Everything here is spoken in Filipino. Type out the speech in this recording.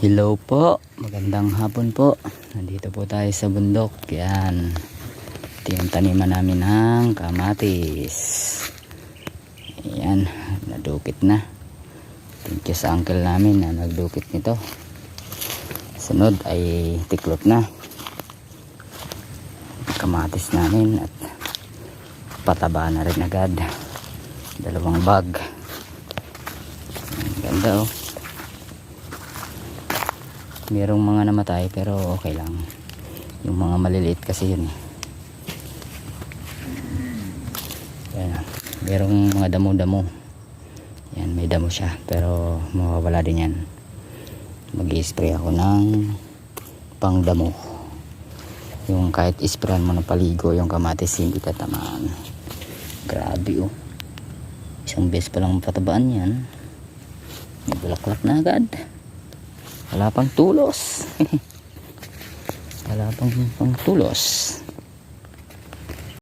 Hello po, magandang hapon po. Nandito po tayo sa bundok. Yan, ito yung taniman namin ng kamatis. Yan, nadukit na. Thank you sa uncle namin na nagdukit nito. Sunod ay tiklop na kamatis namin at pataba na rin agad. 2 bag. Ang ganda oh. Merong mga namatay pero okay lang. Yung mga maliliit kasi yun. Yan. Merong mga damo-damo. Yan, may damo siya pero mawawala din yan. Mag-i-spray ako ng pangdamo. Yung kahit isprayan mo na paligo yung kamatis hindi tatamaan. Grabe oh. Isang beses pa lang patabaan yan. May bulaklak na agad. Wala pang tulos. Wala pang tulos.